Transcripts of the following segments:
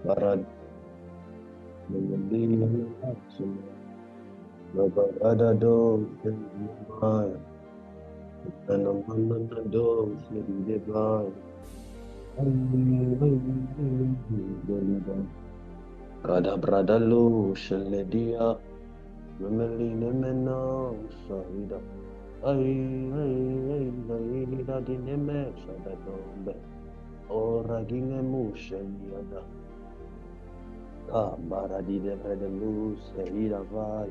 Barad Barado Kada Bradalo Shaledia Memeli Nemena Sahida Ay Dineme Sadadombe Ora Dinemu Shaliada Maradi de Bradalus Sahida Vai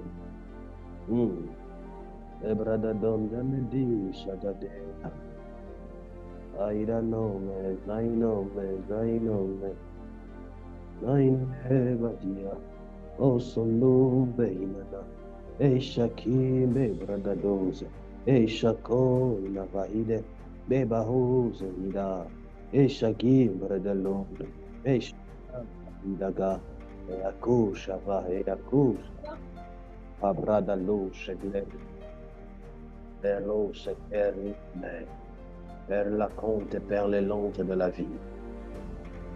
Ebrada Dom Demedi Shadadea I don't know man Nine Hevadia O Solo Bainana Shakim Brada Dose Shako Navahide Beba Hose Nida Shakim Bradalon Shakidaga Yakusha Vaheyakus Abrada Lo Shagler Perlo Shakeri Père la compte et Père les lentes de la vie.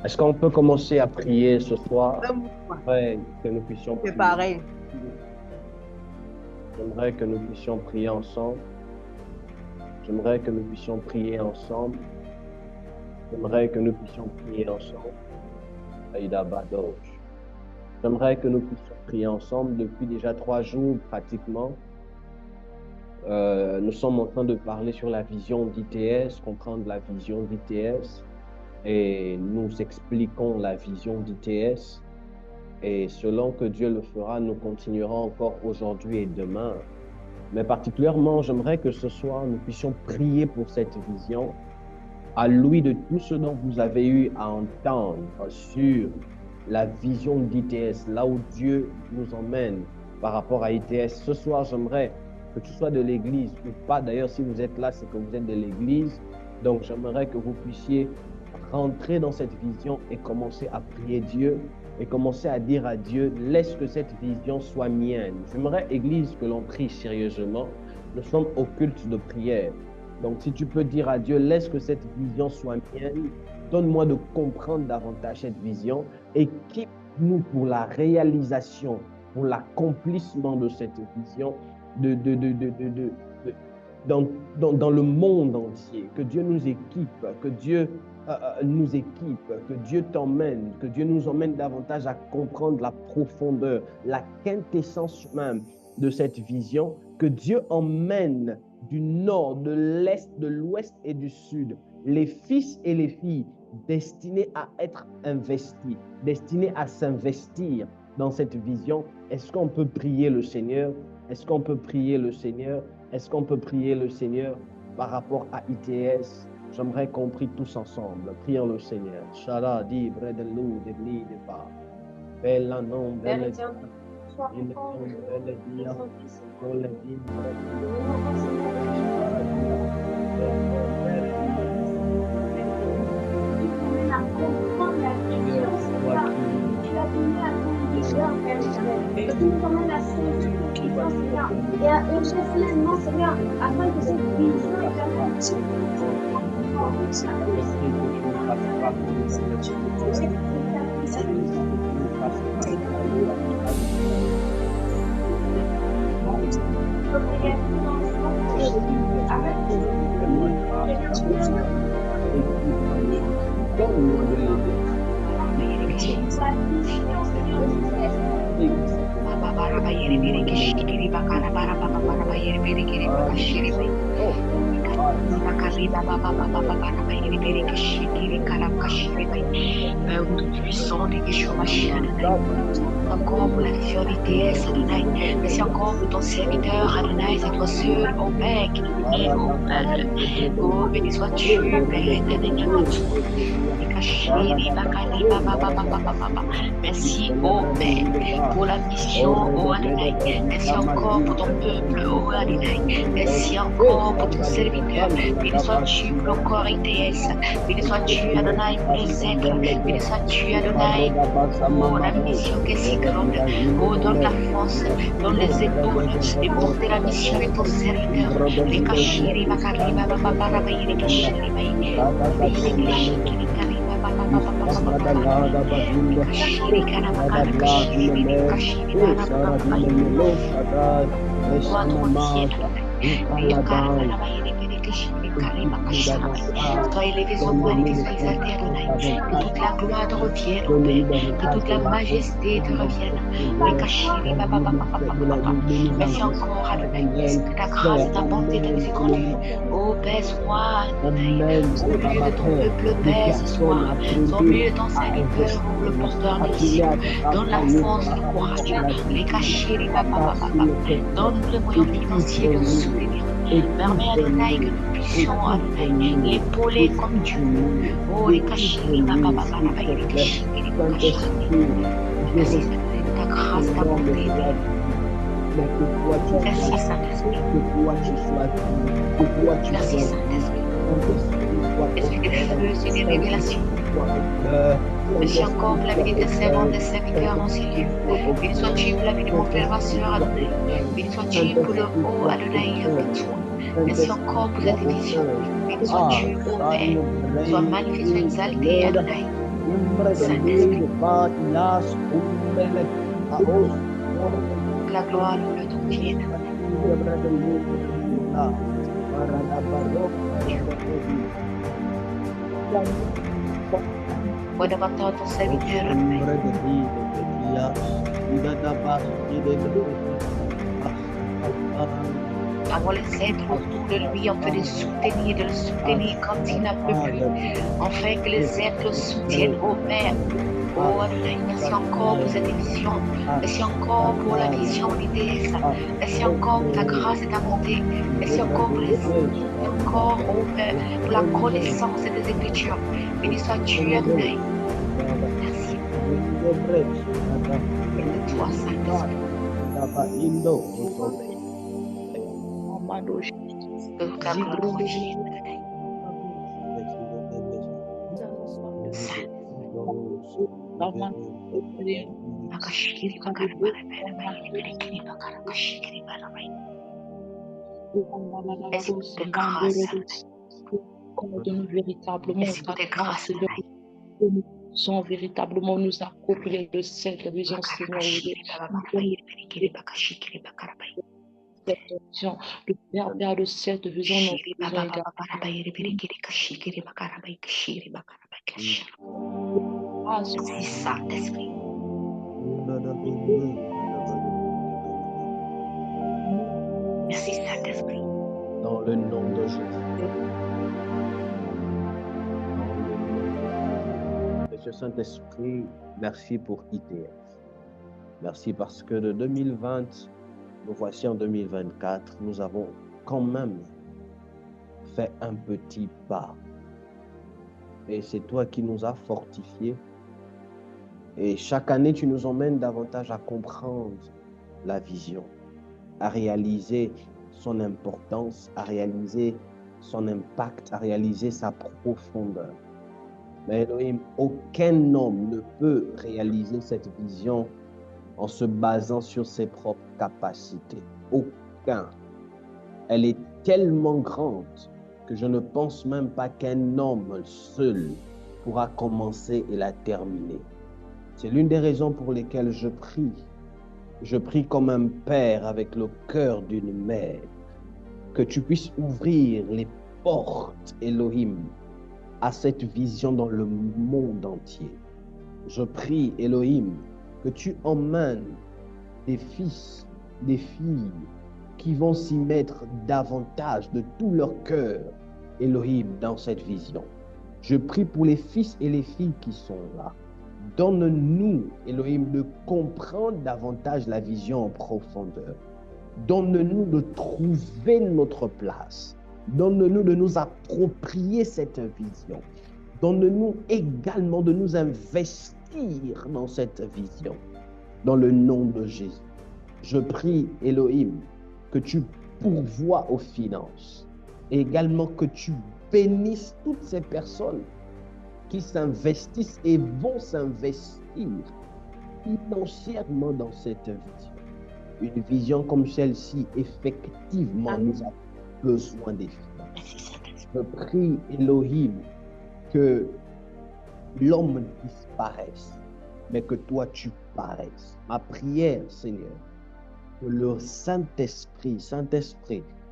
Est-ce qu'on peut commencer à prier ce soir? J'aimerais que nous puissions prier. C'est pareil. J'aimerais que nous puissions prier ensemble. J'aimerais que nous puissions prier ensemble. J'aimerais que nous puissions prier ensemble. Aïda Badosh. J'aimerais que nous puissions prier ensemble depuis déjà 3 jours pratiquement. Nous sommes en train de parler sur la vision d'ITS, comprendre la vision d'ITS. Et nous expliquons la vision d'ITS. Et selon que Dieu le fera, nous continuerons encore aujourd'hui et demain. Mais particulièrement, j'aimerais que ce soir, nous puissions prier pour cette vision, à lui de tout ce dont vous avez eu à entendre sur la vision d'ITS, là où Dieu nous emmène par rapport à ITS. Ce soir, j'aimerais que tu sois de l'église ou pas. D'ailleurs, si vous êtes là, c'est que vous êtes de l'église. Donc, j'aimerais que vous puissiez rentrer dans cette vision et commencer à prier Dieu et commencer à dire à Dieu, laisse que cette vision soit mienne. J'aimerais, Église, que l'on prie sérieusement. Nous sommes au culte de prière. Donc, si tu peux dire à Dieu, laisse que cette vision soit mienne, donne-moi de comprendre davantage cette vision, équipe-nous pour la réalisation, pour l'accomplissement de cette vision, dans le monde entier. Que Dieu nous équipe, que Dieu nous équipe, que Dieu t'emmène, que Dieu nous emmène davantage à comprendre la profondeur, la quintessence même de cette vision, que Dieu emmène du nord, de l'est, de l'ouest et du sud, les fils et les filles destinés à être investis, destinés à s'investir dans cette vision. Est-ce qu'on peut prier le Seigneur? Est-ce qu'on peut prier le Seigneur? Est-ce qu'on peut prier le Seigneur par rapport à ITS? J'aimerais qu'on prie tous ensemble. Prions le Seigneur. Shala di bredelou de bli de pa. Bella non bella dia. Il non bella dia. Bella dia. Et tu nous emmènes à saisir tes puissances, Seigneur, et à œuvrer pleinement, Seigneur, afin que cette vision encore pour la vision d'ITS, Adonai. Merci encore pour ton serviteur, Adonai, c'est toi seul, ô Père, qui nous guide, ô Père. Oh, béni sois-tu, Père éternel. Merci, ô Père, pour la mission, ô Adonai. Merci encore pour ton peuple, ô Adonai. Merci encore pour ton serviteur. Béni sois-tu pour le corps ITS. Béni sois-tu, Adonai, pour les êtres. Béni sois-tu, Adonai, pour la mission qui est si grande. Oh, donne la force, donne les épaules et porter la mission de ton serviteur. Les cachiri, bakari, baba, baba, bayi, les cachiri, bayi, les cachiri, Sois élevé, sois magnifié, sois exalté, Adonai. Que toute la gloire te revienne, au Père. Que toute la majesté te revienne. Merci encore, Adonai. Que ta grâce, ta bonté, ta miséricorde. Oh Père, sois, Adonai, au milieu de ton peuple, Père, ce soir. Sois au milieu de ton serviteur, le porteur de mission. Donne la force, le courage. Donne le moyen financier de nous soutenir. Permets, Adonai, que nous puissions, Adonai, l'épauler comme Dieu. Oh, les cachiri, merci, ta grâce, ta bonté. Merci, Saint-Esprit. Merci, Saint-Esprit. Esprit de feu, c'est des révélations. Merci encore pour la vie de tes servants, des serviteurs dans ces lieux. Béni sois-tu pour la vie de mon frère, ma soeur, Adonai. Béni sois-tu pour le haut, Adonai, avec toi. Merci encore pour cette vision. Béni sois-tu, ô Père. Sois magnifié, sois exalté, Adonai. Saint-Esprit. La gloire, le don vienne. Moi, davantage ton serviteur, avoir les êtres autour de lui, en fait de le soutenir quand il n'a plus, afin que les êtres le soutiennent au Père. Oh Adonai, merci encore pour cette émission. Merci encore pour la vision d'ITS. Merci encore pour ta grâce et ta bonté. Merci encore pour les encore, oh Père, pour la connaissance des Écritures. Béni sois-tu, Adonai. Merci. Et de toi, Saint-Esprit. Que ta gloire revienne, Adonai. Sont véritablement nous approprier de cette vision, Seigneur, de faire de cette vision Merci, Saint-Esprit. Merci, Saint-Esprit. Dans le nom de Jésus. Monsieur Saint-Esprit, merci pour ITS. Merci parce que de 2020, nous voici en 2024, nous avons quand même fait un petit pas. Et c'est toi qui nous as fortifiés. Et chaque année, tu nous emmènes davantage à comprendre la vision, à réaliser son importance, à réaliser son impact, à réaliser sa profondeur. Mais Elohim, aucun homme ne peut réaliser cette vision en se basant sur ses propres capacités. Aucun. Elle est tellement grande que je ne pense même pas qu'un homme seul pourra commencer et la terminer. C'est l'une des raisons pour lesquelles je prie. Je prie comme un père avec le cœur d'une mère, que tu puisses ouvrir les portes, Elohim, à cette vision dans le monde entier. Je prie, Elohim, que tu emmènes des fils, des filles qui vont s'y mettre davantage de tout leur cœur, Elohim, dans cette vision. Je prie pour les fils et les filles qui sont là. Donne-nous, Elohim, de comprendre davantage la vision en profondeur. Donne-nous de trouver notre place. Donne-nous de nous approprier cette vision. Donne-nous également de nous investir dans cette vision. Dans le nom de Jésus. Je prie, Elohim, que tu pourvoies aux finances. Et également que tu bénisses toutes ces personnes qui s'investissent et vont s'investir financièrement dans cette vision. Une vision comme celle-ci, effectivement, nous avons besoin des finances. Je prie, Elohim, que l'homme disparaisse, mais que toi tu paraisses. Ma prière, Seigneur, que le Saint-Esprit,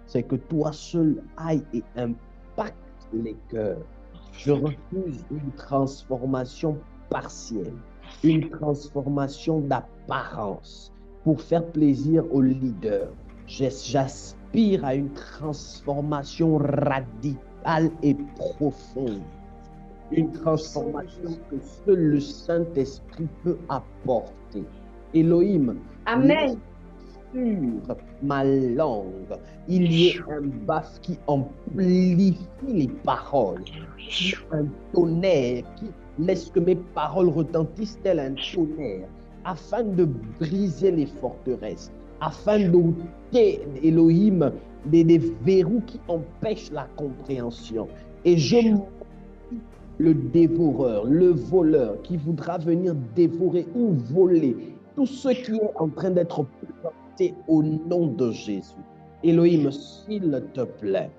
c'est que toi seul aille et impacte les cœurs. Je refuse une transformation partielle, une transformation d'apparence pour faire plaisir aux leaders. J'aspire à une transformation radicale et profonde. Une transformation que seul le Saint-Esprit peut apporter. Elohim, Amen. sur ma langue, il y ait un baf qui amplifie les paroles, un tonnerre qui laisse que mes paroles retentissent tel un tonnerre, afin de briser les forteresses, afin d'ôter, Elohim, des verrous qui empêchent la compréhension. Et je le dévoreur, le voleur qui voudra venir dévorer ou voler tout ce qui est en train d'être planté au nom de Jésus. Elohim, s'il te plaît,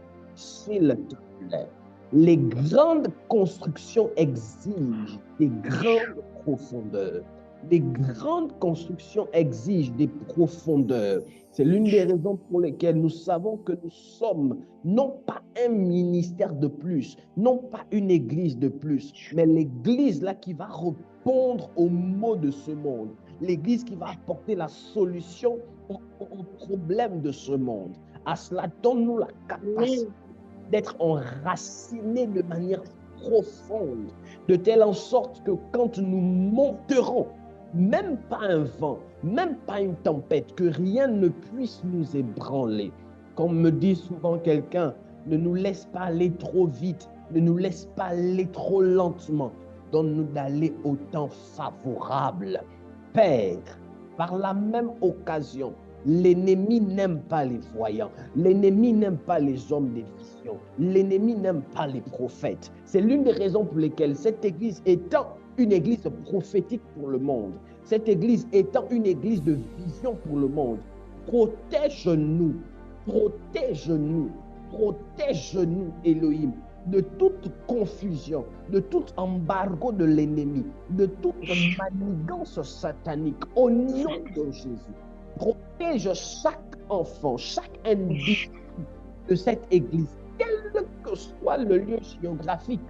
les grandes constructions exigent des grandes profondeurs. Les grandes constructions exigent des profondeurs. C'est l'une des raisons pour lesquelles nous savons que nous sommes non pas un ministère de plus, non pas une église de plus, mais l'église là qui va répondre aux maux de ce monde, l'église qui va apporter la solution aux problèmes de ce monde. À cela, donne-nous la capacité d'être enracinés de manière profonde, de telle en sorte que quand nous monterons, même pas un vent, même pas une tempête, que rien ne puisse nous ébranler. Comme me dit souvent quelqu'un, ne nous laisse pas aller trop vite, ne nous laisse pas aller trop lentement, donne-nous d'aller au temps favorable. Père, par la même occasion, l'ennemi n'aime pas les voyants, l'ennemi n'aime pas les hommes des visions, l'ennemi n'aime pas les prophètes. C'est l'une des raisons pour lesquelles cette église étant une église prophétique pour le monde, cette église étant une église de vision pour le monde, protège-nous, Elohim, de toute confusion, de tout embargo de l'ennemi, de toute manigance satanique, au nom de Jésus. Protège chaque enfant, chaque individu de cette église, quel que soit le lieu géographique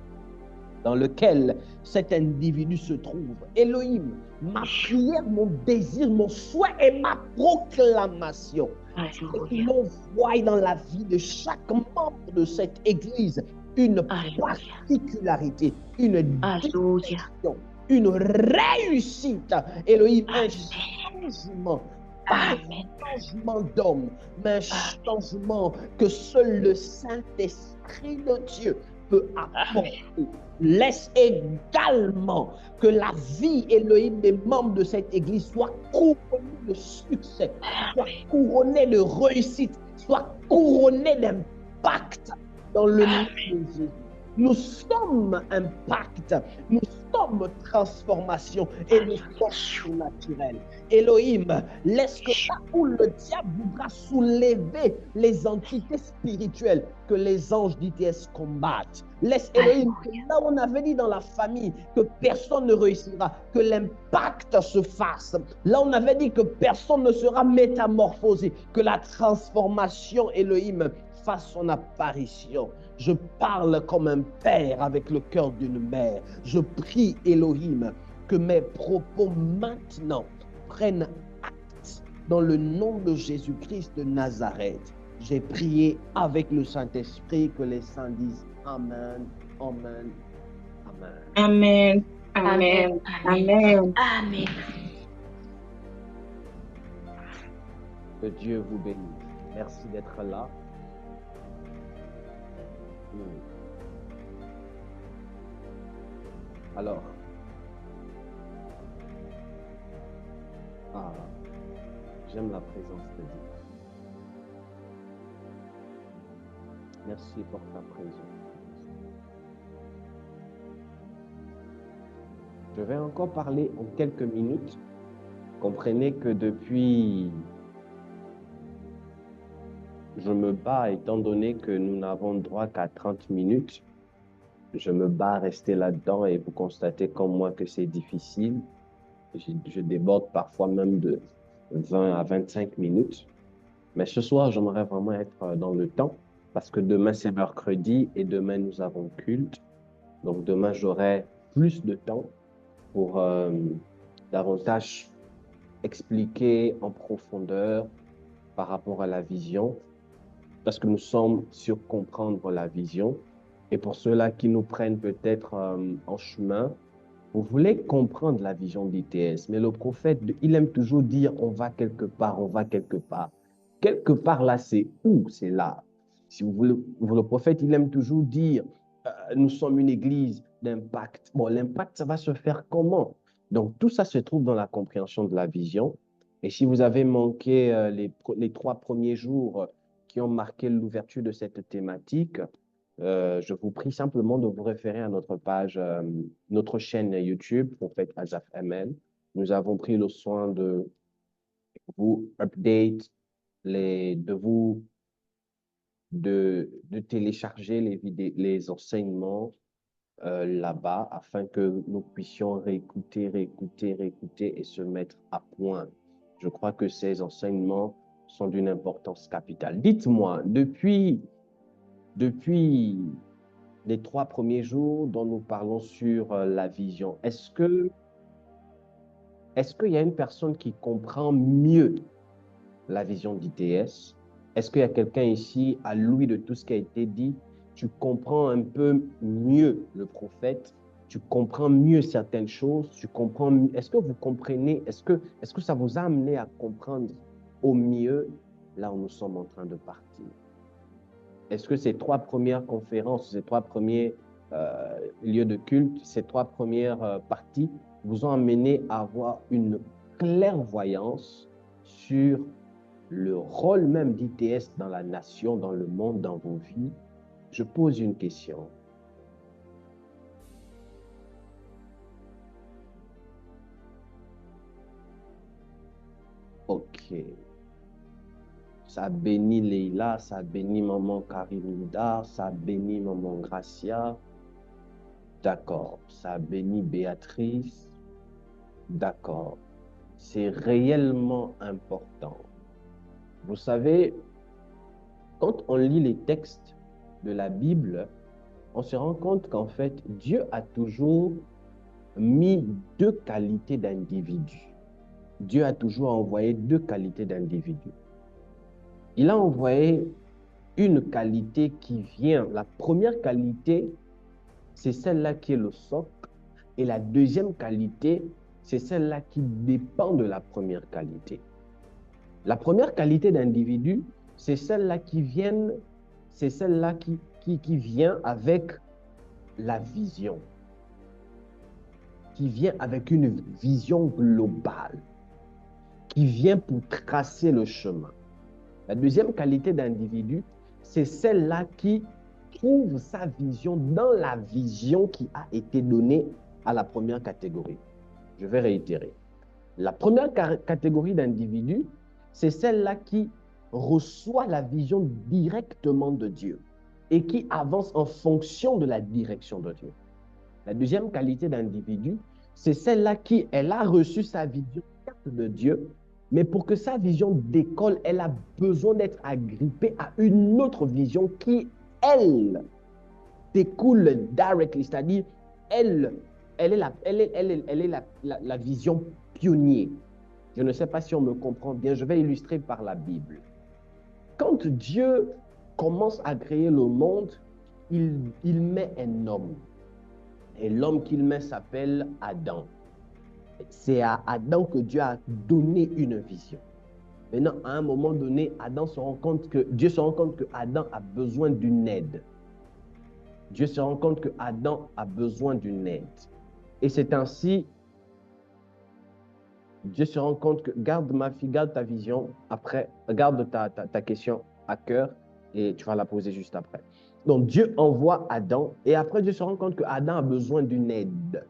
dans lequel cet individu se trouve. Elohim, ma prière, mon désir, mon souhait et ma proclamation, c'est qu'on voie dans la vie de chaque membre de cette église une particularité, une distinction, une réussite. Elohim, un changement. Pas un changement d'homme, mais un changement que seul le Saint-Esprit de Dieu peut apporter. Laisse également que la vie, Elohim, des membres de cette église soit couronnée de succès, soit couronnée de réussite, soit couronnée d'impact dans le nom de Jésus. Nous sommes impact, nous sommes transformation et nous sommes surnaturels. Elohim, laisse que là où le diable voudra soulever les entités spirituelles, que les anges d'ITS combattent. Laisse Elohim, que là où on avait dit dans la famille que personne ne réussira, que l'impact se fasse. Là où on avait dit que personne ne sera métamorphosé, que la transformation, Elohim, fasse son apparition. Je parle comme un père avec le cœur d'une mère. Je prie, Elohim, que mes propos maintenant prennent acte dans le nom de Jésus-Christ de Nazareth. J'ai prié avec le Saint-Esprit, que les saints disent Amen, Amen, Amen. Amen, Amen, Amen. Amen. Que Dieu vous bénisse. Merci d'être là. Alors, j'aime la présence de Dieu. Merci pour ta présence. Je vais encore parler en quelques minutes. Comprenez que depuis, je me bats étant donné que nous n'avons droit qu'à 30 minutes. je me bats à rester là-dedans et vous constatez comme moi que c'est difficile. Je déborde parfois même de 20 à 25 minutes. Mais ce soir, j'aimerais vraiment être dans le temps parce que demain, c'est mercredi et demain, nous avons culte. Donc, demain, j'aurai plus de temps pour davantage expliquer en profondeur par rapport à la vision parce que nous sommes sur comprendre la vision. Et pour ceux-là qui nous prennent peut-être en chemin, vous voulez comprendre la vision d'ITS, mais le prophète, il aime toujours dire on va quelque part, on va quelque part. Quelque part là, c'est où? C'est là. Si vous voulez, le prophète, il aime toujours dire nous sommes une église d'impact. Bon, l'impact, ça va se faire comment? Donc, tout ça se trouve dans la compréhension de la vision. Et si vous avez manqué les 3 premiers jours qui ont marqué l'ouverture de cette thématique, je vous prie simplement de vous référer à notre page, notre chaîne YouTube, Prophète Azaf ML. Nous avons pris le soin de vous update, de télécharger les enseignements là-bas afin que nous puissions réécouter et se mettre à point. Je crois que ces enseignements sont d'une importance capitale. Dites-moi, depuis les 3 premiers jours dont nous parlons sur la vision, est-ce qu'il y a une personne qui comprend mieux la vision d'ITS? Est-ce qu'il y a quelqu'un ici, à l'ouïe de tout ce qui a été dit, tu comprends un peu mieux le prophète, tu comprends mieux certaines choses, est-ce que vous comprenez, est-ce que ça vous a amené à comprendre au mieux là où nous sommes en train de partir? Est-ce que ces 3 premières conférences, ces 3 premiers lieux de culte, ces 3 premières parties vous ont amené à avoir une clairvoyance sur le rôle même d'ITS dans la nation, dans le monde, dans vos vies? Je pose une question. OK. Ça bénit Leila, ça bénit maman Karimida, ça bénit maman Gracia. D'accord. Ça bénit Béatrice. D'accord. C'est réellement important. Vous savez, quand on lit les textes de la Bible, on se rend compte qu'en fait, Dieu a toujours mis 2 qualités d'individus. Dieu a toujours envoyé 2 qualités d'individus. Il a envoyé une qualité qui vient, la première qualité, c'est celle-là qui est le socle, et la deuxième qualité, c'est celle-là qui dépend de la première qualité. La première qualité d'individu, c'est celle-là qui vient, qui vient avec la vision, qui vient avec une vision globale, qui vient pour tracer le chemin. La deuxième qualité d'individu, c'est celle-là qui trouve sa vision dans la vision qui a été donnée à la première catégorie. Je vais réitérer. La première catégorie d'individus, c'est celle-là qui reçoit la vision directement de Dieu et qui avance en fonction de la direction de Dieu. La deuxième qualité d'individu, c'est celle-là qui, elle a reçu sa vision de Dieu, mais pour que sa vision décolle, elle a besoin d'être agrippée à une autre vision qui, elle, découle directly, c'est-à-dire, elle est la vision pionnière. Je ne sais pas si on me comprend bien, je vais illustrer par la Bible. Quand Dieu commence à créer le monde, il met un homme. Et l'homme qu'il met s'appelle Adam. C'est à Adam que Dieu a donné une vision. Maintenant, à un moment donné, Dieu se rend compte que Adam a besoin d'une aide. Dieu se rend compte que Adam a besoin d'une aide. Et c'est ainsi, Dieu se rend compte que, garde ma fille, garde ta vision, après, garde ta question à cœur et tu vas la poser juste après. Donc Dieu envoie Adam et après Dieu se rend compte que Adam a besoin d'une aide.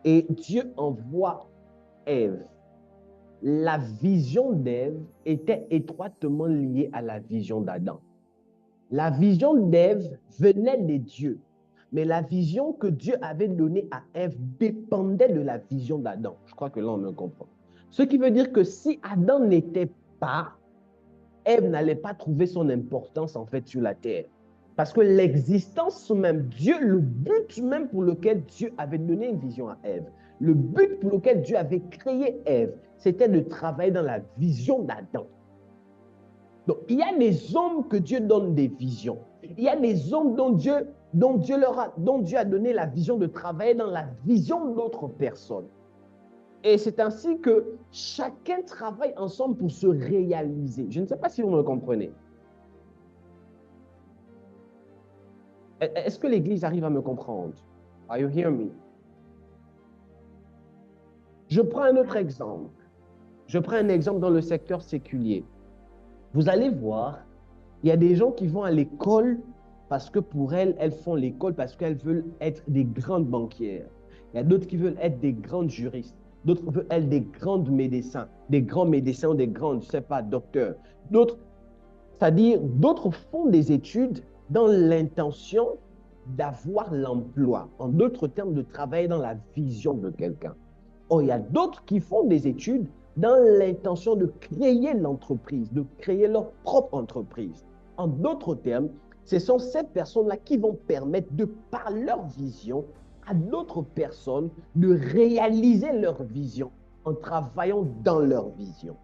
Et Dieu envoie Ève. La vision d'Ève était étroitement liée à la vision d'Adam. La vision d'Ève venait de Dieu, Mais la vision que Dieu avait donnée à Ève dépendait de la vision d'Adam. Je crois que là, on me comprend. Ce qui veut dire que si Adam n'était pas, Ève n'allait pas trouver son importance en fait sur la terre. Parce que l'existence même, Dieu, le but même pour lequel Dieu avait donné une vision à Ève, le but pour lequel Dieu avait créé Ève, c'était de travailler dans la vision d'Adam. Donc, il y a des hommes que Dieu donne des visions. Il y a des hommes dont Dieu a donné la vision de travailler dans la vision d'autres personnes. Et c'est ainsi que chacun travaille ensemble pour se réaliser. Je ne sais pas si vous me comprenez. Est-ce que l'Église arrive à me comprendre? Are you hearing me? Je prends un autre exemple. Je prends un exemple dans le secteur séculier. Vous allez voir, il y a des gens qui vont à l'école parce que pour elles font l'école parce qu'elles veulent être des grandes banquières. Il y a d'autres qui veulent être des grandes juristes. D'autres veulent être des grands médecins, des grands, je sais pas, docteurs. D'autres, c'est-à-dire, d'autres font des études dans l'intention d'avoir l'emploi. En d'autres termes, de travailler dans la vision de quelqu'un. Or, il y a d'autres qui font des études dans l'intention de créer l'entreprise, de créer leur propre entreprise. En d'autres termes, ce sont ces personnes-là qui vont permettre de, par leur vision, à d'autres personnes de réaliser leur vision en travaillant dans leur vision.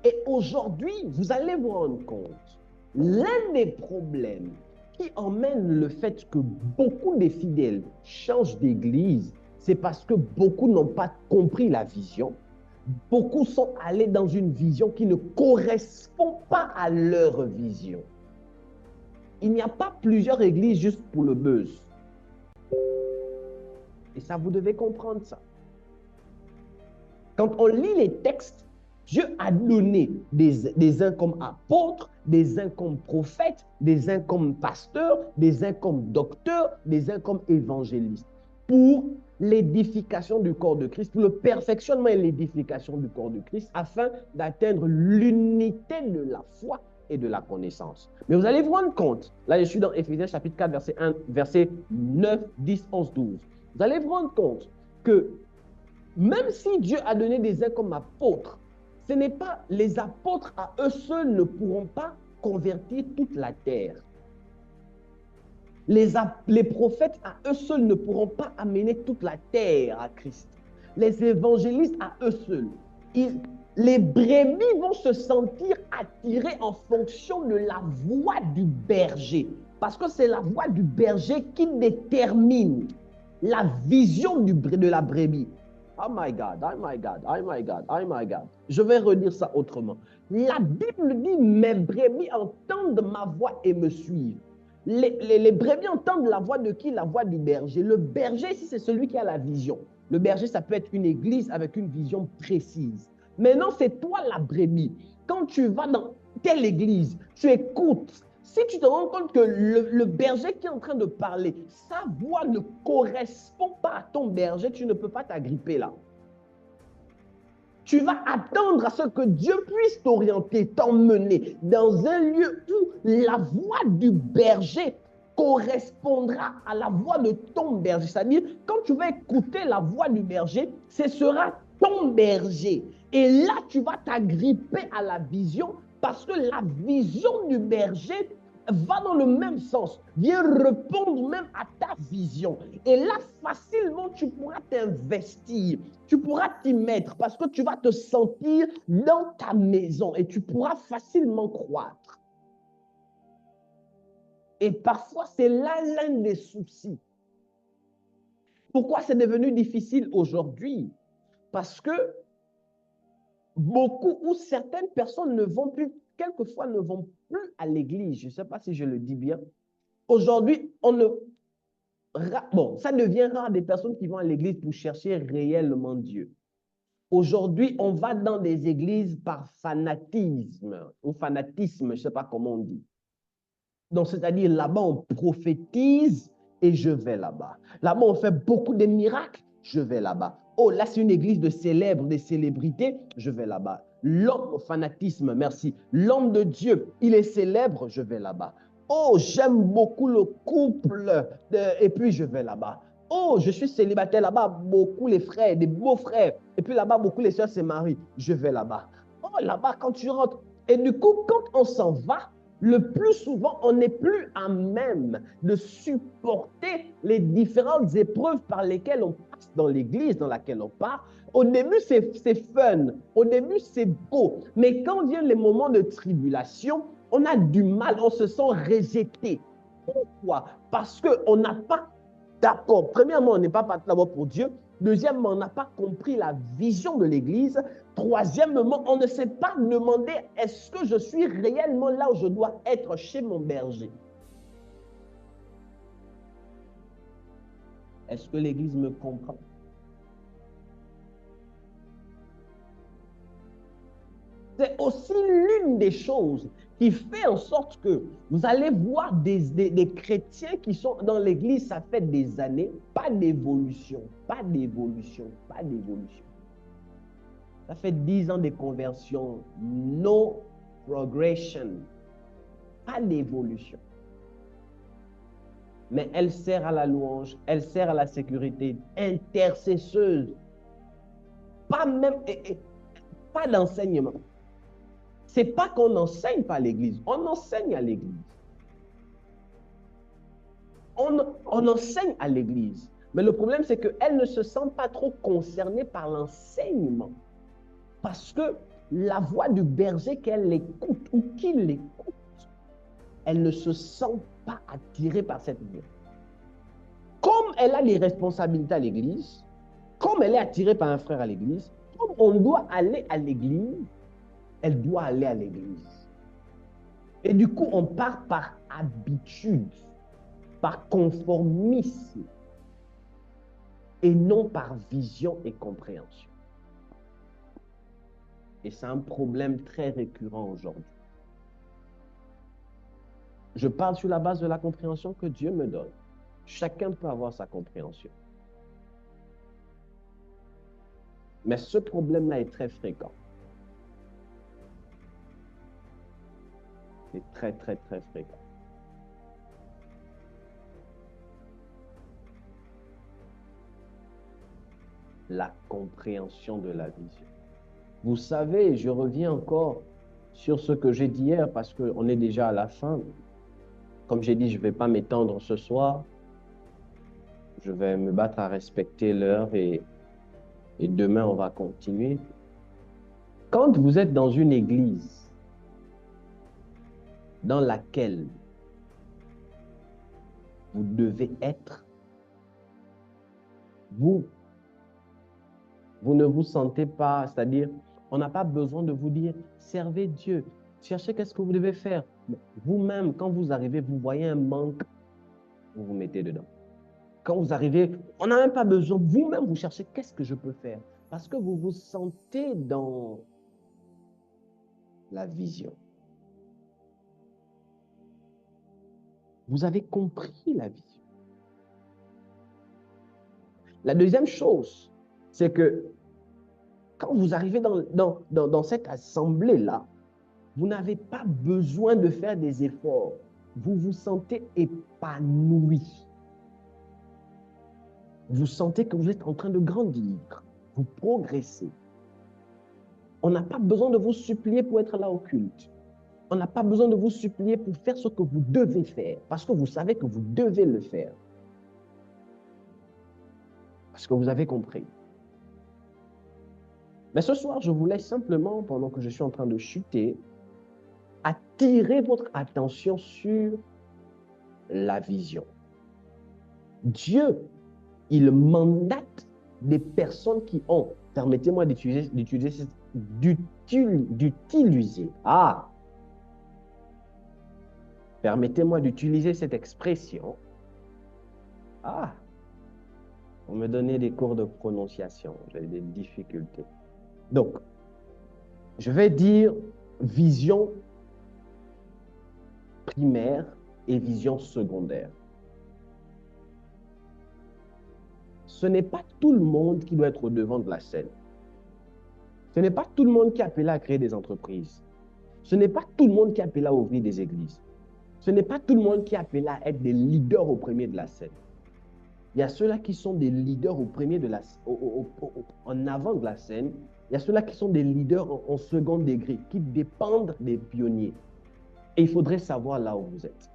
Et aujourd'hui, vous allez vous rendre compte, l'un des problèmes qui emmène le fait que beaucoup de fidèles changent d'église, c'est parce que beaucoup n'ont pas compris la vision. Beaucoup sont allés dans une vision qui ne correspond pas à leur vision. Il n'y a pas plusieurs églises juste pour le buzz. Et ça, vous devez comprendre ça. Quand on lit les textes, Dieu a donné des uns comme apôtres, des uns comme prophètes, des uns comme pasteurs, des uns comme docteurs, des uns comme évangélistes, pour l'édification du corps de Christ, pour le perfectionnement et l'édification du corps de Christ, afin d'atteindre l'unité de la foi et de la connaissance. Mais vous allez vous rendre compte, là je suis dans Éphésiens chapitre 4, verset 1, verset 9, 10, 11, 12. Vous allez vous rendre compte que même si Dieu a donné des uns comme apôtres, ce n'est pas les apôtres à eux seuls ne pourront pas convertir toute la terre. Les prophètes à eux seuls ne pourront pas amener toute la terre à Christ. Les évangélistes à eux seuls. Les brebis vont se sentir attirés en fonction de la voix du berger. Parce que c'est la voix du berger qui détermine la vision de la brebis. Oh my God, oh my God, oh my God, oh my God. Je vais redire ça autrement. La Bible dit, mes brebis entendent ma voix et me suivent. Les brebis entendent la voix de qui? La voix du berger. Le berger, ici, c'est celui qui a la vision. Le berger, ça peut être une église avec une vision précise. Maintenant, c'est toi la brebis. Quand tu vas dans telle église, tu écoutes. Si tu te rends compte que le berger qui est en train de parler, sa voix ne correspond pas à ton berger, tu ne peux pas t'agripper là. Tu vas attendre à ce que Dieu puisse t'orienter, t'emmener dans un lieu où la voix du berger correspondra à la voix de ton berger. C'est-à-dire, quand tu vas écouter la voix du berger, ce sera ton berger. Et là, tu vas t'agripper à la vision parce que la vision du berger va dans le même sens, vient répondre même à ta vision. Et là, facilement, tu pourras t'investir, tu pourras t'y mettre parce que tu vas te sentir dans ta maison et tu pourras facilement croître. Et parfois, c'est là l'un des soucis. Pourquoi c'est devenu difficile aujourd'hui? Parce que beaucoup ou certaines personnes ne vont plus, quelquefois ne vont plus à l'église. Je ne sais pas si je le dis bien. Aujourd'hui, ça devient rare des personnes qui vont à l'église pour chercher réellement Dieu. Aujourd'hui, on va dans des églises par fanatisme ou fanatisme, je ne sais pas comment on dit. Donc, c'est-à-dire là-bas, on prophétise et je vais là-bas. Là-bas, on fait beaucoup de miracles, je vais là-bas. Oh, là, c'est une église de célèbres, des célébrités, je vais là-bas. L'homme au fanatisme, merci. L'homme de Dieu, il est célèbre, je vais là-bas. Oh, j'aime beaucoup le couple, et puis je vais là-bas. Oh, je suis célibataire là-bas, beaucoup les frères, des beaux frères. Et puis là-bas, beaucoup les sœurs se marient, je vais là-bas. Oh, là-bas, quand tu rentres. Et du coup, quand on s'en va, le plus souvent, on n'est plus à même de supporter les différentes épreuves par lesquelles on passe dans l'église dans laquelle on part. Au début, c'est fun. Au début, c'est beau. Mais quand viennent les moments de tribulation, on a du mal, on se sent rejeté. Pourquoi? Parce qu'on n'a pas d'accord. Premièrement, on n'est pas parti d'abord pour Dieu. Deuxièmement, on n'a pas compris la vision de l'Église. Troisièmement, on ne s'est pas demandé est-ce que je suis réellement là où je dois être chez mon berger? Est-ce que l'Église me comprend? C'est aussi l'une des choses qui fait en sorte que vous allez voir des chrétiens qui sont dans l'Église, ça fait des années, pas d'évolution, pas d'évolution, pas d'évolution. Ça fait 10 ans de conversion, no progression, pas d'évolution. Mais elle sert à la louange, elle sert à la sécurité, intercesseuse, pas même, pas d'enseignement. C'est pas qu'on n'enseigne pas à l'Église, on enseigne à l'Église. On enseigne à l'Église. Mais le problème, c'est qu'elle ne se sent pas trop concernée par l'enseignement. Parce que la voix du berger qu'elle écoute ou qu'il l'écoute, elle ne se sent pas attirée par cette voix. Comme elle a des responsabilités à l'Église, comme elle est attirée par un frère à l'Église, comme on doit aller à l'Église, elle doit aller à l'Église. Et du coup, on part par habitude, par conformisme, et non par vision et compréhension. Et c'est un problème très récurrent aujourd'hui. Je parle sur la base de la compréhension que Dieu me donne. Chacun peut avoir sa compréhension. Mais ce problème-là est très fréquent. C'est très, très, très fréquent. La compréhension de la vision. Vous savez, je reviens encore sur ce que j'ai dit hier parce qu'on est déjà à la fin. Comme j'ai dit, je ne vais pas m'étendre ce soir. Je vais me battre à respecter l'heure et demain, on va continuer. Quand vous êtes dans une église dans laquelle vous devez être, vous ne vous sentez pas, c'est-à-dire, on n'a pas besoin de vous dire, servez Dieu, cherchez qu'est-ce que vous devez faire. Vous-même, quand vous arrivez, vous voyez un manque, vous vous mettez dedans. Quand vous arrivez, on n'a même pas besoin, vous-même, vous cherchez qu'est-ce que je peux faire. Parce que vous vous sentez dans la vision. Vous avez compris la vision. La deuxième chose, c'est que quand vous arrivez dans cette assemblée-là, vous n'avez pas besoin de faire des efforts. Vous vous sentez épanoui. Vous sentez que vous êtes en train de grandir. Vous progressez. On n'a pas besoin de vous supplier pour être là au culte. On n'a pas besoin de vous supplier pour faire ce que vous devez faire, parce que vous savez que vous devez le faire. Parce que vous avez compris. Mais ce soir, je voulais simplement, pendant que je suis en train de chuter, attirer votre attention sur la vision. Dieu, il mandate des personnes qui ont, permettez-moi d'utiliser, permettez-moi d'utiliser cette expression. On me donnait des cours de prononciation, j'ai des difficultés. Donc, je vais dire vision primaire et vision secondaire. Ce n'est pas tout le monde qui doit être au devant de la scène. Ce n'est pas tout le monde qui est appelé à créer des entreprises. Ce n'est pas tout le monde qui est appelé à ouvrir des églises. Ce n'est pas tout le monde qui est appelé à être des leaders au premier de la scène. Il y a ceux-là qui sont des leaders au premier de la, en avant de la scène. Il y a ceux-là qui sont des leaders en second degré, qui dépendent des pionniers. Et il faudrait savoir là où vous êtes.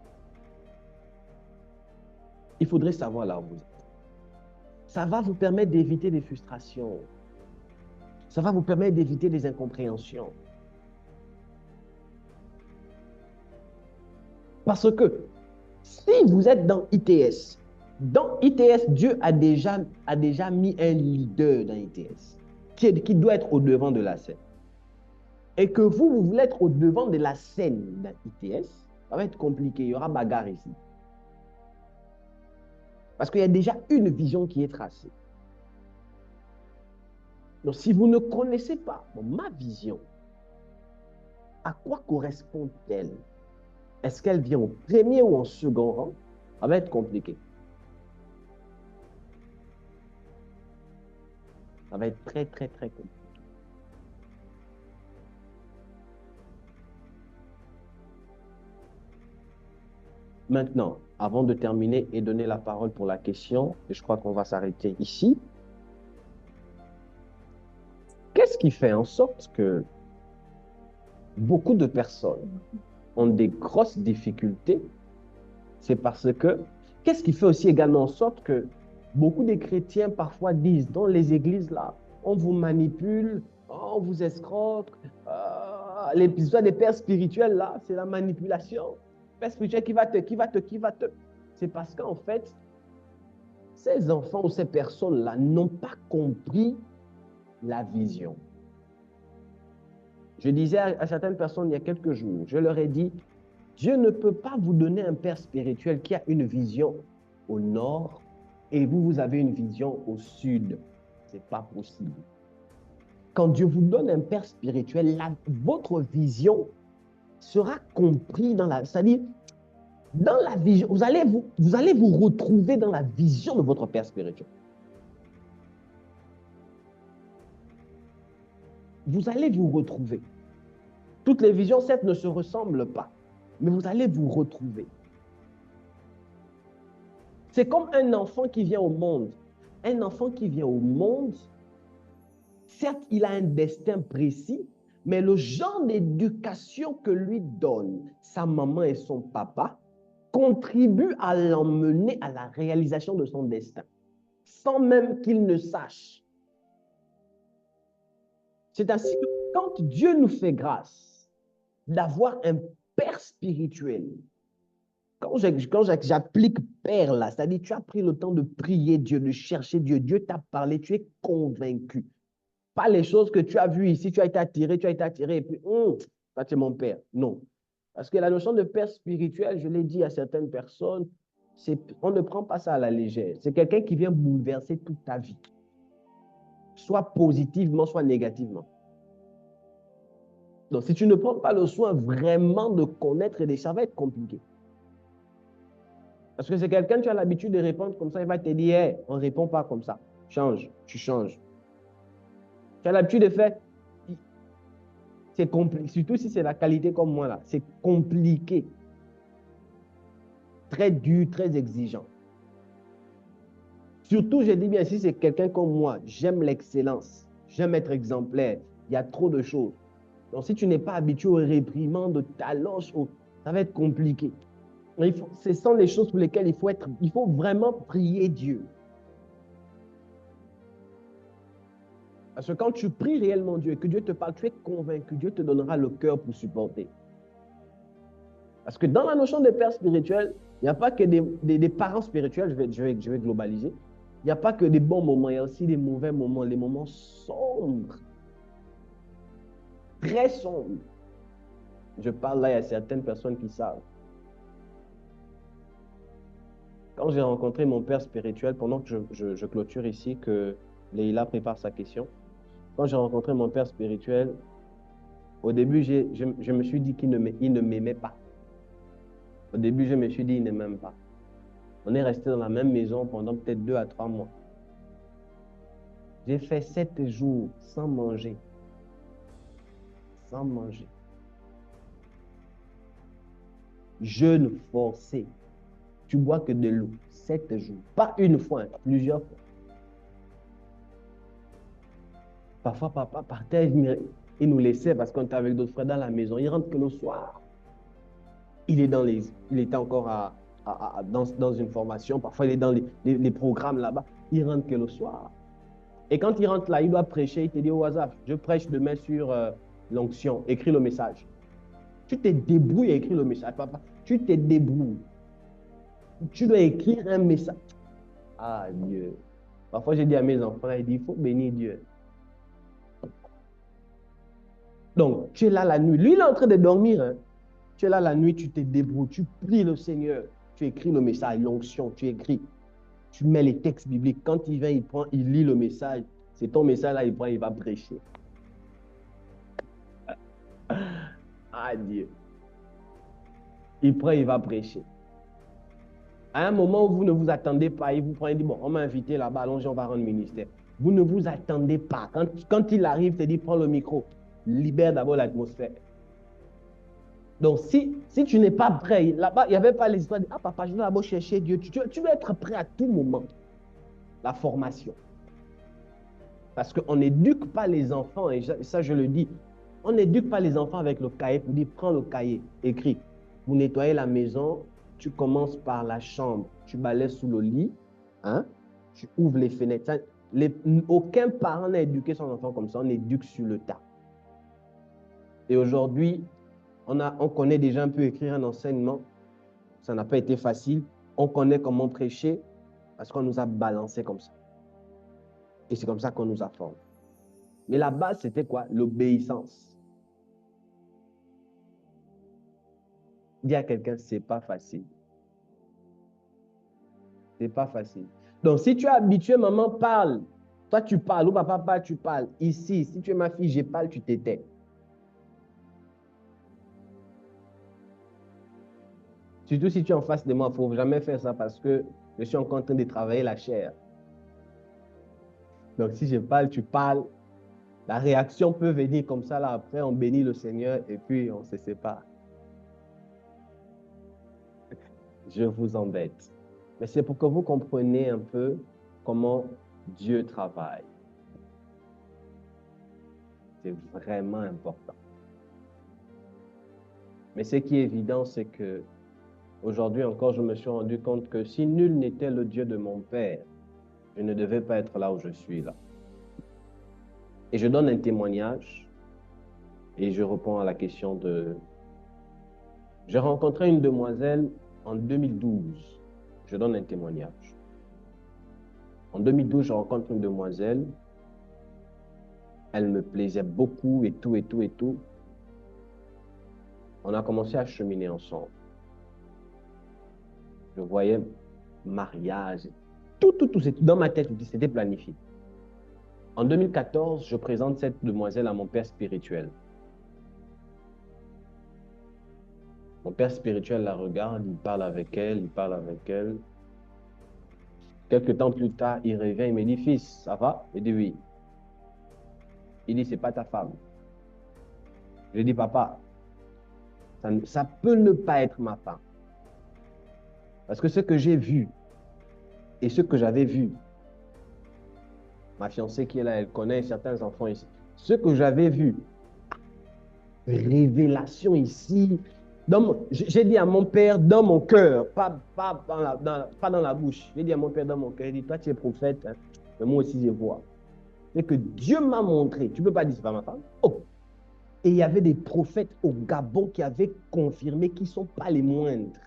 Il faudrait savoir là où vous êtes. Ça va vous permettre d'éviter des frustrations. Ça va vous permettre d'éviter des incompréhensions. Parce que si vous êtes dans ITS, Dieu a déjà mis un leader dans ITS qui doit être au devant de la scène. Et que vous voulez être au devant de la scène dans ITS, ça va être compliqué, il y aura bagarre ici. Parce qu'il y a déjà une vision qui est tracée. Donc, si vous ne connaissez pas ma vision, à quoi correspond-elle? Est-ce qu'elle vient au premier ou au second rang? Ça va être compliqué. Ça va être très, très, très compliqué. Maintenant, avant de terminer et donner la parole pour la question, et je crois qu'on va s'arrêter ici. Qu'est-ce qui fait en sorte que beaucoup de personnes ont des grosses difficultés? C'est parce que, qu'est-ce qui fait aussi également en sorte que beaucoup de chrétiens parfois disent dans les églises là, on vous manipule, on vous escroque, l'épisode des pères spirituels là, c'est la manipulation. Père spirituel qui va te. C'est parce qu'en fait, ces enfants ou ces personnes-là n'ont pas compris la vision. Je disais à certaines personnes il y a quelques jours, je leur ai dit, Dieu ne peut pas vous donner un père spirituel qui a une vision au nord et vous avez une vision au sud. Ce n'est pas possible. Quand Dieu vous donne un père spirituel, votre vision sera comprise dans la... C'est-à-dire, dans la vision, vous allez vous retrouver dans la vision de votre père spirituel. Vous allez vous retrouver. Toutes les visions, certes, ne se ressemblent pas, mais vous allez vous retrouver. C'est comme un enfant qui vient au monde. Un enfant qui vient au monde, certes, il a un destin précis, mais le genre d'éducation que lui donne sa maman et son papa contribue à l'emmener à la réalisation de son destin, sans même qu'il ne sache. C'est ainsi que quand Dieu nous fait grâce d'avoir un père spirituel, quand j'applique père là, c'est-à-dire tu as pris le temps de prier Dieu, de chercher Dieu, Dieu t'a parlé, tu es convaincu. Pas les choses que tu as vues ici, tu as été attiré, et puis, ça c'est mon père. Non. Parce que la notion de père spirituel, je l'ai dit à certaines personnes, on ne prend pas ça à la légère. C'est quelqu'un qui vient bouleverser toute ta vie. Soit positivement, soit négativement. Donc, si tu ne prends pas le soin vraiment de connaître et de ça va être compliqué. Parce que c'est quelqu'un, tu as l'habitude de répondre comme ça, il va te dire, hey, on ne répond pas comme ça. Change, tu changes. Tu as l'habitude de faire, c'est compliqué, surtout si c'est la qualité comme moi là, c'est compliqué. Très dur, très exigeant. Surtout, je dis bien, si c'est quelqu'un comme moi, j'aime l'excellence, j'aime être exemplaire, il y a trop de choses. Donc, si tu n'es pas habitué aux réprimandes, de talons, ça va être compliqué. Ce sont les choses pour lesquelles il faut vraiment prier Dieu. Parce que quand tu pries réellement Dieu et que Dieu te parle, tu es convaincu, Dieu te donnera le cœur pour supporter. Parce que dans la notion de père spirituel, il n'y a pas que des parents spirituels, je vais globaliser. Il n'y a pas que des bons moments, il y a aussi des mauvais moments, les moments sombres. Très sombres. Je parle là, il y a certaines personnes qui savent. Quand j'ai rencontré mon père spirituel, pendant que je clôture ici, que Leïla prépare sa question, quand j'ai rencontré mon père spirituel, au début, je me suis dit qu'il ne m'aimait pas. Au début, je me suis dit, il ne m'aime pas. On est resté dans la même maison pendant peut-être 2 à 3 mois. J'ai fait 7 jours sans manger. sans manger. Jeûne forcé. Tu bois que de l'eau 7 jours. Pas une fois, plusieurs fois. Parfois, papa partait, il nous laissait parce qu'on était avec d'autres frères dans la maison. Il rentre que le soir. Il était encore dans une formation. Parfois, il est dans les programmes là-bas. Il rentre que le soir. Et quand il rentre là, il doit prêcher. Il te dit au hasard, je prêche demain sur l'onction. Écris le message. Tu te débrouilles à écrire le message, papa. Tu te débrouilles. Tu dois écrire un message. Ah, Dieu. Parfois, j'ai dit à mes enfants, il dit, il faut bénir Dieu. Donc, tu es là la nuit. Lui, il est en train de dormir. Hein. Tu es là la nuit, tu te débrouilles. Tu pries le Seigneur. Tu écris le message, l'onction, tu écris. Tu mets les textes bibliques. Quand il vient, il lit le message. C'est ton message là, il prend, il va prêcher. Ah, Dieu. Il prend, il va prêcher. À un moment où vous ne vous attendez pas, il vous prend, il dit, bon, on m'a invité là-bas, allons-y, on va rendre ministère. Vous ne vous attendez pas. Quand il arrive, il te dit, prends le micro. Libère d'abord l'atmosphère. Donc, si tu n'es pas prêt, là-bas, il n'y avait pas les histoires de, ah papa, je vais d'abord chercher Dieu. Tu dois être prêt à tout moment. La formation. Parce qu'on n'éduque pas les enfants, et ça je le dis, on n'éduque pas les enfants avec le cahier pour dire, prends le cahier, écris. Vous nettoyez la maison, tu commences par la chambre, tu balayes sous le lit, hein? Tu ouvres les fenêtres. Ça, aucun parent n'a éduqué son enfant comme ça, on éduque sur le tas. Et aujourd'hui, on connaît déjà un peu écrire un enseignement, ça n'a pas été facile, on connaît comment prêcher parce qu'on nous a balancé comme ça. Et c'est comme ça qu'on nous a formés. Mais la base, c'était quoi? L'obéissance. Dire à quelqu'un, c'est pas facile. C'est pas facile. Donc, si tu es habitué, maman parle, toi tu parles, ou papa parle, tu parles. Ici, si tu es ma fille, je parle, tu t'étais. Surtout si tu es en face de moi, il ne faut jamais faire ça parce que je suis encore en train de travailler la chair. Donc, si je parle, tu parles. La réaction peut venir comme ça, là, après, on bénit le Seigneur et puis on se sépare. Je vous embête. Mais c'est pour que vous compreniez un peu comment Dieu travaille. C'est vraiment important. Mais ce qui est évident, c'est que aujourd'hui encore, je me suis rendu compte que si nul n'était le Dieu de mon Père, je ne devais pas être là où je suis là. Et je donne un témoignage et je réponds à la question de... J'ai rencontré une demoiselle en 2012. Je donne un témoignage. En 2012, je rencontre une demoiselle. Elle me plaisait beaucoup et tout, et tout, et tout. On a commencé à cheminer ensemble. Je voyais mariage. Tout. Dans ma tête, c'était planifié. En 2014, je présente cette demoiselle à mon père spirituel. Mon père spirituel la regarde, il parle avec elle. Quelques temps plus tard, il revient, il me dit, fils, ça va? Il dit oui. Il dit, c'est pas ta femme. Je dis, papa, ça peut ne pas être ma femme. Parce que ce que j'ai vu et ce que j'avais vu, ma fiancée qui est là, elle connaît certains enfants ici. Ce que j'avais vu, révélation ici, j'ai dit à mon père dans mon cœur, pas dans la bouche. J'ai dit à mon père dans mon cœur, il dit, toi tu es prophète, hein, mais moi aussi je vois. C'est que Dieu m'a montré, tu ne peux pas dire c'est pas ma femme. Oh. Et il y avait des prophètes au Gabon qui avaient confirmé qu'ils ne sont pas les moindres.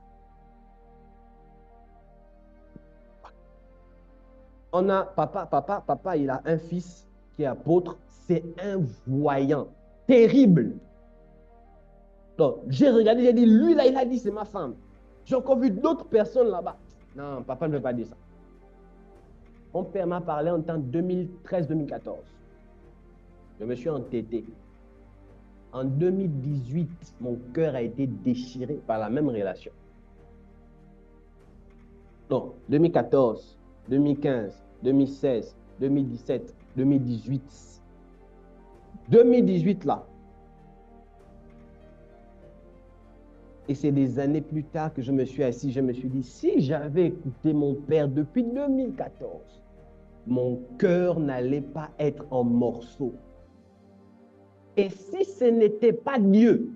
On a papa, il a un fils qui est apôtre, c'est un voyant terrible. Donc, j'ai regardé, j'ai dit, lui là, il a dit, c'est ma femme. J'ai encore vu d'autres personnes là-bas. Non, papa ne veut pas dire ça. Mon père m'a parlé en temps 2013-2014. Je me suis entêté. En 2018, mon cœur a été déchiré par la même relation. Donc, 2014, 2015, 2016, 2017, 2018. 2018 là, Et c'est des années plus tard que je me suis assis, je me suis dit, si j'avais écouté mon père depuis 2014, mon cœur n'allait pas être en morceaux. Et si ce n'était pas Dieu,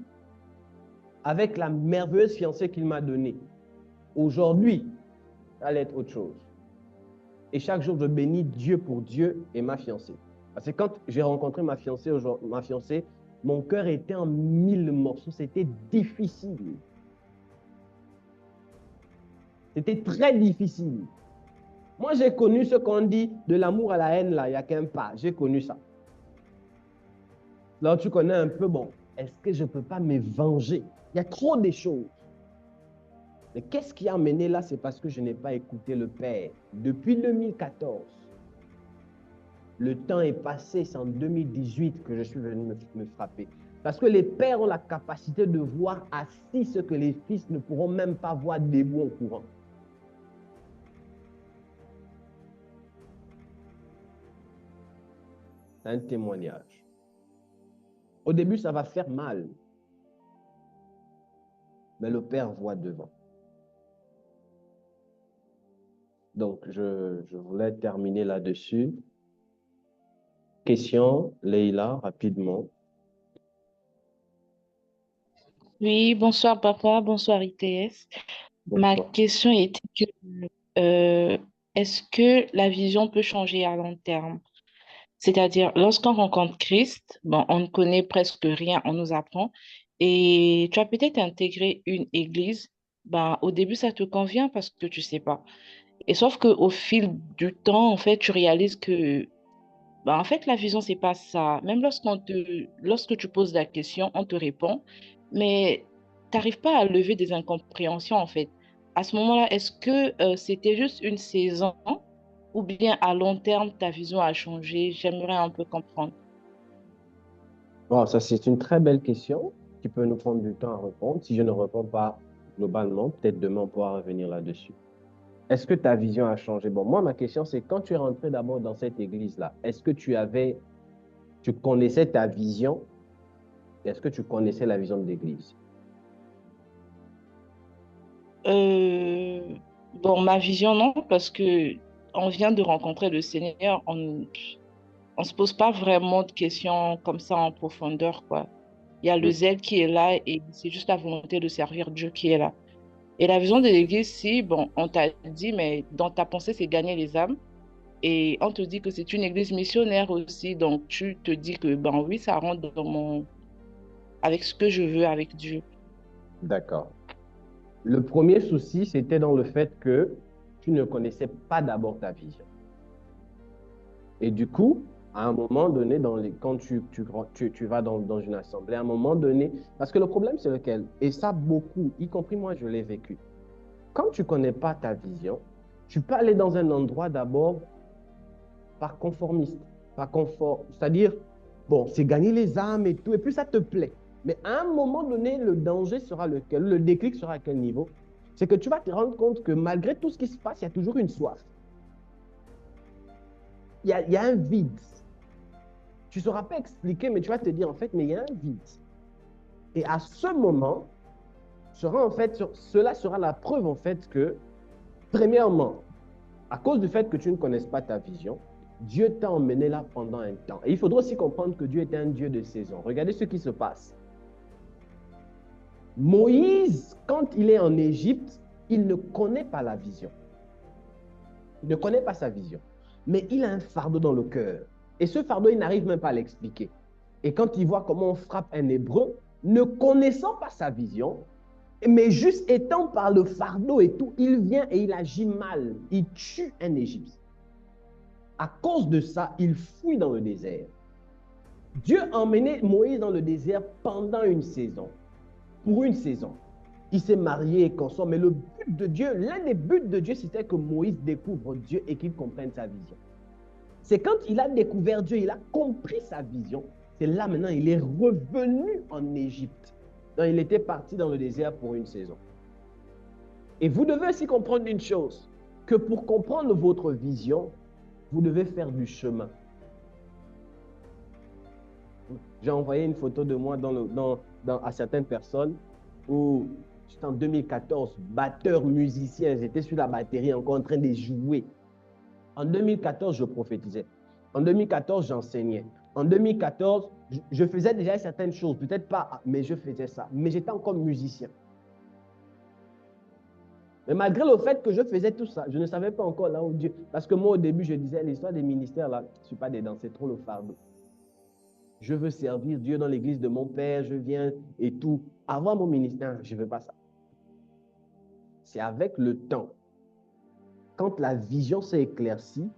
avec la merveilleuse fiancée qu'il m'a donnée, aujourd'hui, ça allait être autre chose. Et chaque jour, je bénis Dieu pour Dieu et ma fiancée. Parce que quand j'ai rencontré ma fiancée, mon cœur était en 1000 morceaux. C'était difficile. C'était très difficile. Moi, j'ai connu ce qu'on dit de l'amour à la haine, là, il n'y a qu'un pas. J'ai connu ça. Là, tu connais un peu, bon, est-ce que je ne peux pas me venger? Il y a trop de choses. Mais qu'est-ce qui a mené là? C'est parce que je n'ai pas écouté le Père. Depuis 2014, le temps est passé, c'est en 2018 que je suis venu me frapper. Parce que les pères ont la capacité de voir assis ce que les fils ne pourront même pas voir debout en courant. C'est un témoignage. Au début, ça va faire mal. Mais le Père voit devant. Donc, je voulais terminer là-dessus. Question, Leïla, rapidement. Oui, bonsoir papa, bonsoir ITS. Ma Bonsoir. question était que est-ce que la vision peut changer à long terme? C'est-à-dire, lorsqu'on rencontre Christ, bon, on ne connaît presque rien, on nous apprend, et tu as peut-être intégré une église, ben, au début, ça te convient parce que tu sais pas. Et sauf qu'au fil du temps, en fait, tu réalises que, ben, en fait, la vision, c'est pas ça. Même lorsque tu poses la question, on te répond, mais tu n'arrives pas à lever des incompréhensions, en fait. À ce moment-là, est-ce que c'était juste une saison ou bien à long terme, ta vision a changé? J'aimerais un peu comprendre. Bon, ça, c'est une très belle question qui peut nous prendre du temps à répondre. Si je ne réponds pas globalement, peut-être demain, on pourra revenir là-dessus. Est-ce que ta vision a changé? Bon, moi, ma question, c'est quand tu es rentré d'abord dans cette église-là, est-ce que tu connaissais ta vision? Est-ce que tu connaissais la vision de l'église? Euh, bon, ma vision, non, parce que on vient de rencontrer le Seigneur, on se pose pas vraiment de questions comme ça en profondeur, quoi. Il y a le Hmm. zèle qui est là et c'est juste la volonté de servir Dieu qui est là. Et la vision de l'Église, si, bon, on t'a dit, mais dans ta pensée, c'est gagner les âmes. Et on te dit que c'est une église missionnaire aussi. Donc, tu te dis que, ben oui, ça rentre avec ce que je veux avec Dieu. D'accord. Le premier souci, c'était dans le fait que tu ne connaissais pas d'abord ta vision. Et du coup, à un moment donné, quand tu vas dans une assemblée, à un moment donné, parce que le problème, c'est lequel? Et ça, beaucoup, y compris moi, je l'ai vécu. Quand tu ne connais pas ta vision, tu peux aller dans un endroit d'abord par conformiste, par confort. C'est-à-dire, bon, c'est gagner les âmes et tout, et puis ça te plaît. Mais à un moment donné, le danger sera lequel? Le déclic sera à quel niveau? C'est que tu vas te rendre compte que malgré tout ce qui se passe, il y a toujours une soif. Il y a un vide. Tu ne sauras pas expliquer, mais tu vas te dire en fait, mais il y a un vide. Et à ce moment, cela sera la preuve en fait que, premièrement, à cause du fait que tu ne connaisses pas ta vision, Dieu t'a emmené là pendant un temps. Et il faudra aussi comprendre que Dieu est un Dieu de saison. Regardez ce qui se passe. Moïse, quand il est en Égypte, il ne connaît pas la vision. Il ne connaît pas sa vision. Mais il a un fardeau dans le cœur. Et ce fardeau, il n'arrive même pas à l'expliquer. Et quand il voit comment on frappe un Hébreu, ne connaissant pas sa vision, mais juste étant par le fardeau et tout, il vient et il agit mal. Il tue un Égyptien. À cause de ça, il fuit dans le désert. Dieu a emmené Moïse dans le désert pendant une saison. Pour une saison. Il s'est marié et consort. Mais le but de Dieu, l'un des buts de Dieu, c'était que Moïse découvre Dieu et qu'il comprenne sa vision. C'est quand il a découvert Dieu, il a compris sa vision. C'est là maintenant, il est revenu en Égypte. Donc, il était parti dans le désert pour une saison. Et vous devez aussi comprendre une chose, que pour comprendre votre vision, vous devez faire du chemin. J'ai envoyé une photo de moi à certaines personnes où J'étais en 2014, batteur, musicien. J'étais sur la batterie encore en train de jouer. En 2014, je prophétisais. En 2014, j'enseignais. En 2014, je faisais déjà certaines choses. Peut-être pas, mais je faisais ça. Mais j'étais encore musicien. Mais malgré le fait que je faisais tout ça, je ne savais pas encore là où Dieu... Parce que moi, au début, je disais, l'histoire des ministères, là, je ne suis pas dedans, c'est trop le fardeau. Je veux servir Dieu dans l'église de mon père, je viens et tout. Avant mon ministère, je ne veux pas ça. C'est avec le temps, quand la vision s'est éclaircie,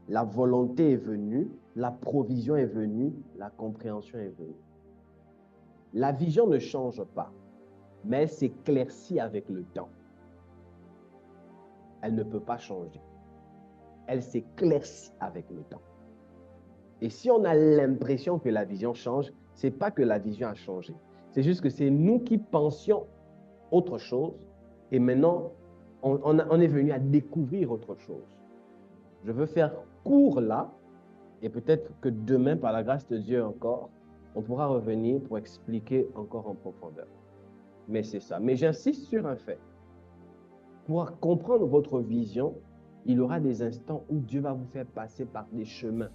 la volonté est venue, la provision est venue, la compréhension est venue. La vision ne change pas, mais elle s'éclaircit avec le temps. Elle ne peut pas changer. Elle s'éclaircit avec le temps. Et si on a l'impression que la vision change, ce n'est pas que la vision a changé. C'est juste que c'est nous qui pensions autre chose et maintenant, on est venu à découvrir autre chose. Je veux faire court là et peut-être que demain, par la grâce de Dieu encore, on pourra revenir pour expliquer encore en profondeur. Mais c'est ça. Mais j'insiste sur un fait. Pour comprendre votre vision, il y aura des instants où Dieu va vous faire passer par des chemins.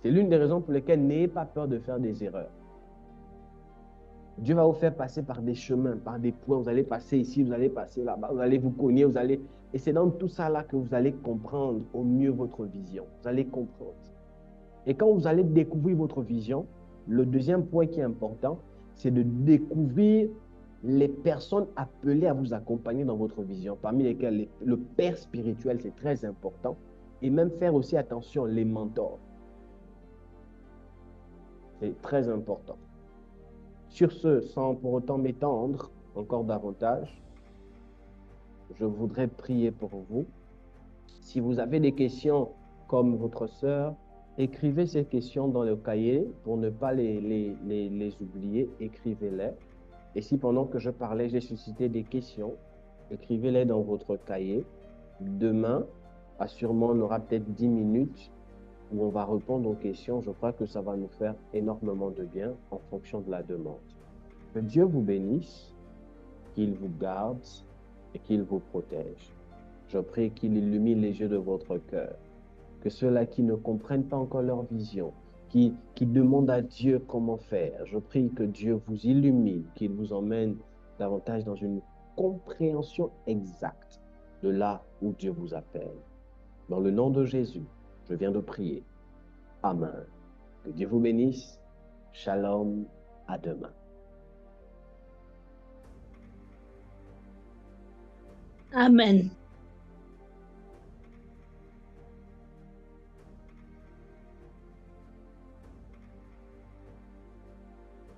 C'est l'une des raisons pour lesquelles n'ayez pas peur de faire des erreurs. Dieu va vous faire passer par des chemins, par des points. Vous allez passer ici, vous allez passer là-bas, vous allez vous cogner, vous allez... Et c'est dans tout ça là que vous allez comprendre au mieux votre vision. Vous allez comprendre. Et quand vous allez découvrir votre vision, le deuxième point qui est important, c'est de découvrir les personnes appelées à vous accompagner dans votre vision, parmi lesquelles le père spirituel, c'est très important. Et même faire aussi attention, les mentors. C'est très important. Sur ce, sans pour autant m'étendre encore davantage, je voudrais prier pour vous. Si vous avez des questions comme votre sœur, écrivez ces questions dans le cahier pour ne pas les oublier, écrivez-les. Et si pendant que je parlais, j'ai suscité des questions, écrivez-les dans votre cahier. Demain, assurément, on aura peut-être 10 minutes où on va répondre aux questions. Je crois que ça va nous faire énormément de bien en fonction de la demande. Que Dieu vous bénisse, qu'il vous garde et qu'il vous protège. Je prie qu'il illumine les yeux de votre cœur. Que ceux-là qui ne comprennent pas encore leur vision, qui demandent à Dieu comment faire, je prie que Dieu vous illumine, qu'il vous emmène davantage dans une compréhension exacte de là où Dieu vous appelle. Dans le nom de Jésus, je viens de prier. Amen. Que Dieu vous bénisse. Shalom. À demain. Amen.